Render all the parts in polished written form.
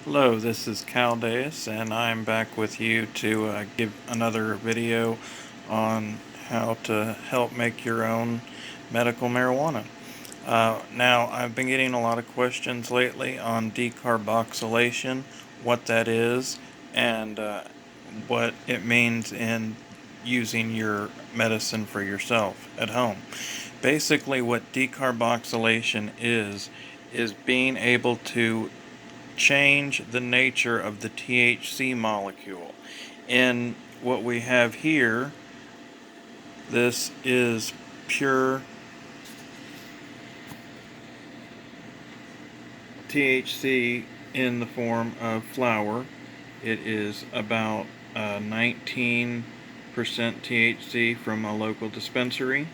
Hello, this is Caldeus, and I'm back with you to give another video on how to help make your own medical marijuana. Now, I've been getting a lot of questions lately on decarboxylation, what that is, and what it means in using your medicine for yourself at home. Basically, what decarboxylation is being able to change the nature of the THC molecule. In what we have here, this is pure THC in the form of flower. It is about 19% THC from a local dispensary.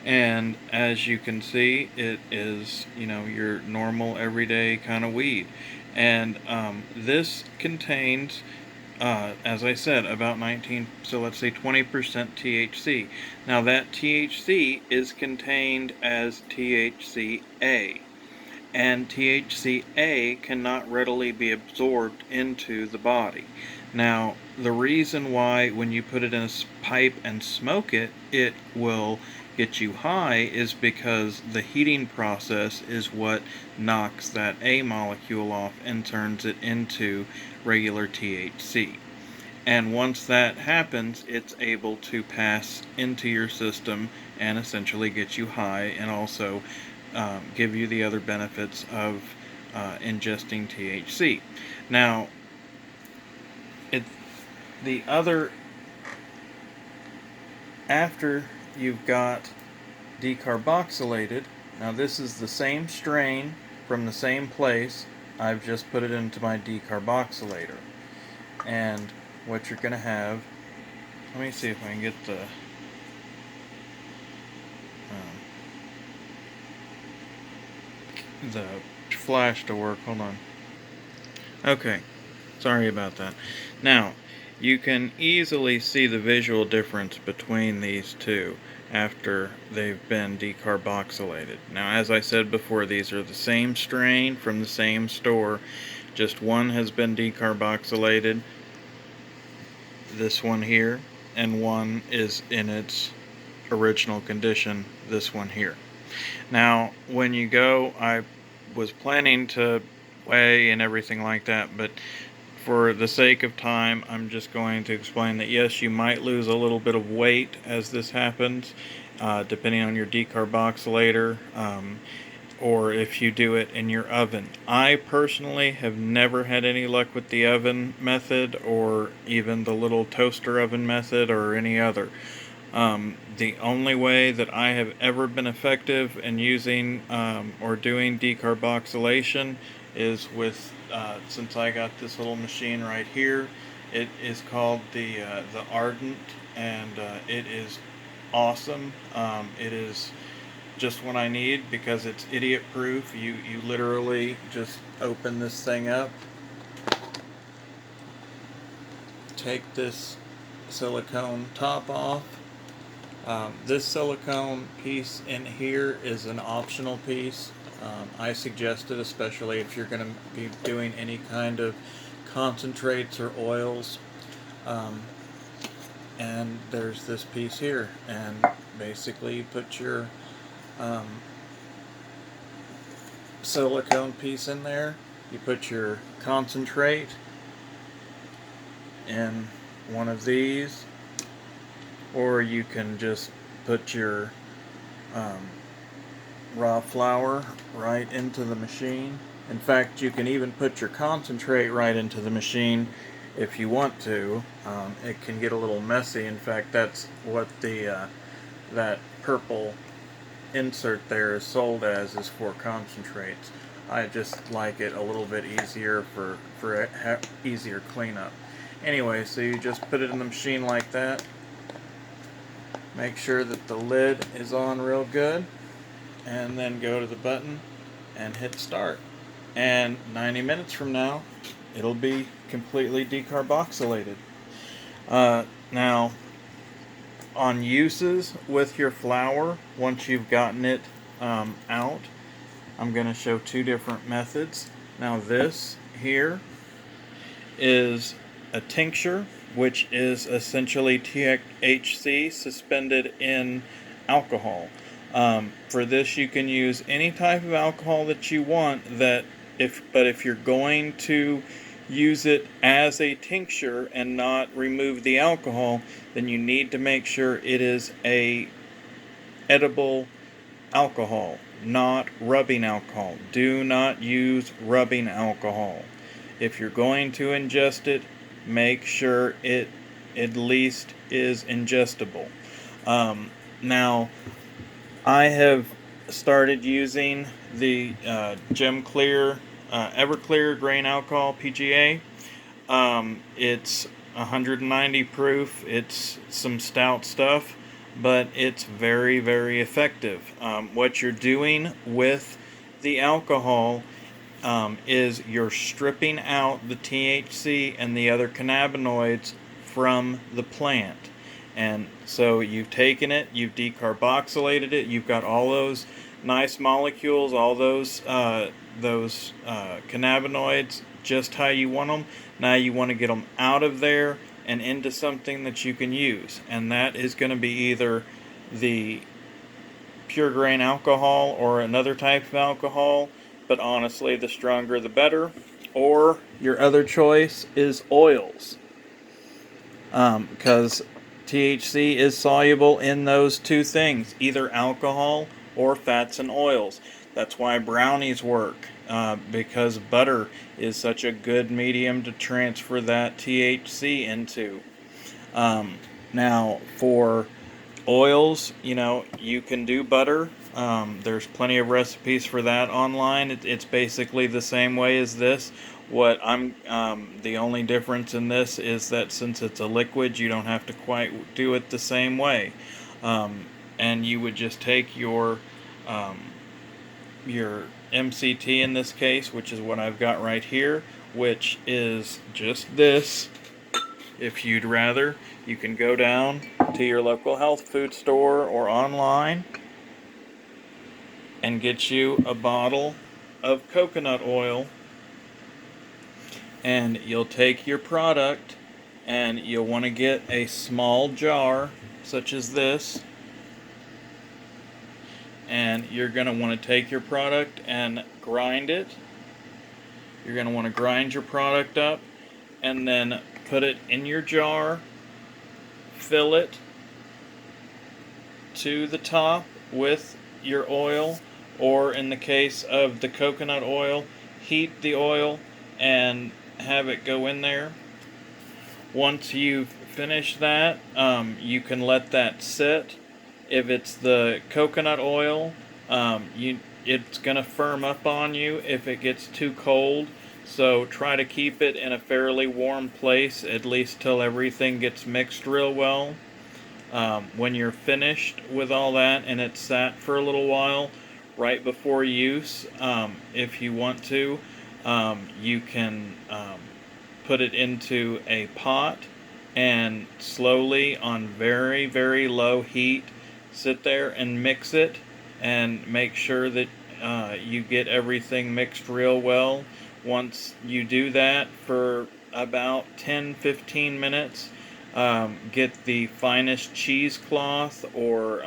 And as you can see, it is, your normal everyday kind of weed. And this contains, as I said, about 19, so let's say 20% THC. Now that THC is contained as THCA. And THCA cannot readily be absorbed into the body. Now, the reason why when you put it in a pipe and smoke it, it will get you high is because the heating process is what knocks that A molecule off and turns it into regular THC. And once that happens, it's able to pass into your system and essentially get you high and also give you the other benefits of ingesting THC. Now, it, the other, after you've got decarboxylated, now this is the same strain from the same place, I've just put it into my decarboxylator. And what you're going to have, let me see if I can get the flash to work. Hold on. Okay, sorry about that. Now, you can easily see the visual difference between these two after they've been decarboxylated. Now, as I said before, these are the same strain from the same store, just one has been decarboxylated, this one here, and one is in its original condition, this one here. Now, when you go, I was planning to weigh and everything like that, but for the sake of time, I'm just going to explain that yes, you might lose a little bit of weight as this happens, depending on your decarboxylator, or if you do it in your oven. I personally have never had any luck with the oven method or even the little toaster oven method or any other. The only way that I have ever been effective in using or doing decarboxylation is with, since I got this little machine right here, it is called the Ardent, and it is awesome. It is just what I need because it's idiot proof. You literally just open this thing up, take this silicone top off. This silicone piece in here is an optional piece. I suggest it, especially if you're going to be doing any kind of concentrates or oils. And there's this piece here, and basically you put your silicone piece in there, you put your concentrate in one of these, or you can just put your raw flour right into the machine. In fact, you can even put your concentrate right into the machine if you want to. It can get a little messy. In fact, that's what that purple insert there is sold as, is for concentrates. I just like it a little bit easier for easier cleanup. Anyway, so you just put it in the machine like that. Make sure that the lid is on real good, and then go to the button and hit start. And 90 minutes from now, it'll be completely decarboxylated. Now, on uses with your flour, once you've gotten it out, I'm going to show two different methods. Now this here is a tincture, which is essentially THC suspended in alcohol. For this, you can use any type of alcohol that you want. But if you're going to use it as a tincture and not remove the alcohol, then you need to make sure it is a edible alcohol, not rubbing alcohol. Do not use rubbing alcohol. If you're going to ingest it, make sure it at least is ingestible. Now, I have started using the Gem Clear, Everclear grain alcohol PGA. It's 190 proof. It's some stout stuff, but it's very, very effective. What you're doing with the alcohol is you're stripping out the THC and the other cannabinoids from the plant. And so you've taken it, you've decarboxylated it, you've got all those nice molecules, all those cannabinoids just how you want them. Now you want to get them out of there and into something that you can use. And that is going to be either the pure grain alcohol or another type of alcohol, but honestly, the stronger the better. Or your other choice is oils, because THC is soluble in those two things, either alcohol or fats and oils. That's why brownies work, because butter is such a good medium to transfer that THC into. Now, for oils, you can do butter. There's plenty of recipes for that online. It's basically the same way as this. The only difference in this is that since it's a liquid, you don't have to quite do it the same way. And you would just take your MCT in this case, which is what I've got right here, which is just this. If you'd rather, you can go down to your local health food store or online and get you a bottle of coconut oil, and you'll take your product and you'll want to get a small jar such as this, and you're going to want to take your product and grind it. You're going to want to grind your product up and then put it in your jar, fill it to the top with your oil, or in the case of the coconut oil, heat the oil and have it go in there. Once you've finished that, you can let that sit. If it's the coconut oil, it's going to firm up on you if it gets too cold. So try to keep it in a fairly warm place, at least till everything gets mixed real well. When you're finished with all that and it's sat for a little while, right before use, if you want to, you can put it into a pot and slowly on very, very low heat sit there and mix it, and make sure that you get everything mixed real well. Once you do that for about 10-15 minutes, get the finest cheesecloth, or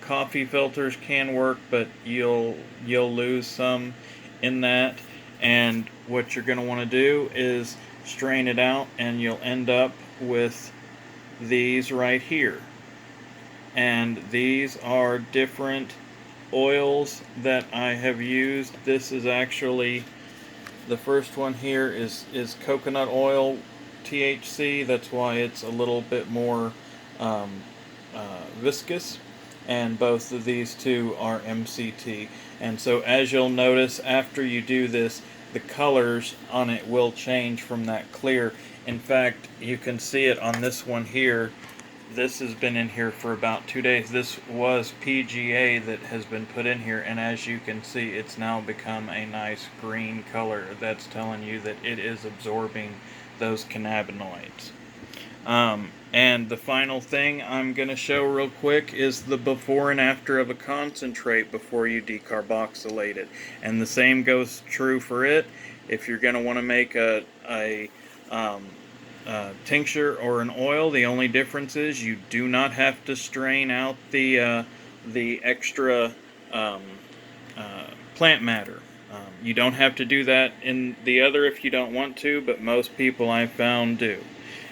coffee filters can work, but you'll lose some in that. And what you're going to want to do is strain it out, and you'll end up with these right here. And these are different oils that I have used. This is actually, the first one here is coconut oil THC. That's why it's a little bit more viscous. And both of these two are MCT. And so as you'll notice, after you do this, the colors on it will change from that clear. In fact, you can see it on this one here. This has been in here for about 2 days. This was PGA that has been put in here, and as you can see, it's now become a nice green color. That's telling you that it is absorbing those cannabinoids. And the final thing I'm going to show real quick is the before and after of a concentrate before you decarboxylate it. And the same goes true for it. If you're going to want to make um, tincture or an oil, the only difference is you do not have to strain out the extra um, plant matter. You don't have to do that in the other if you don't want to, but most people I've found do.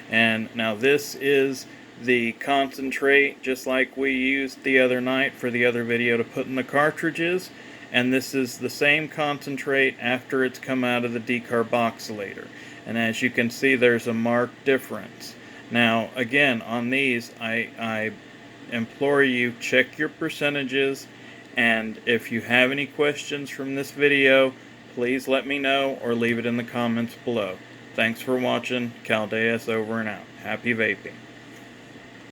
And now this is the concentrate, just like we used the other night for the other video to put in the cartridges. And this is the same concentrate after it's come out of the decarboxylator. And as you can see, there's a marked difference. Now, again, on these, I implore you, check your percentages. And if you have any questions from this video, please let me know or leave it in the comments below. Thanks for watching. Caldeus over and out. Happy vaping.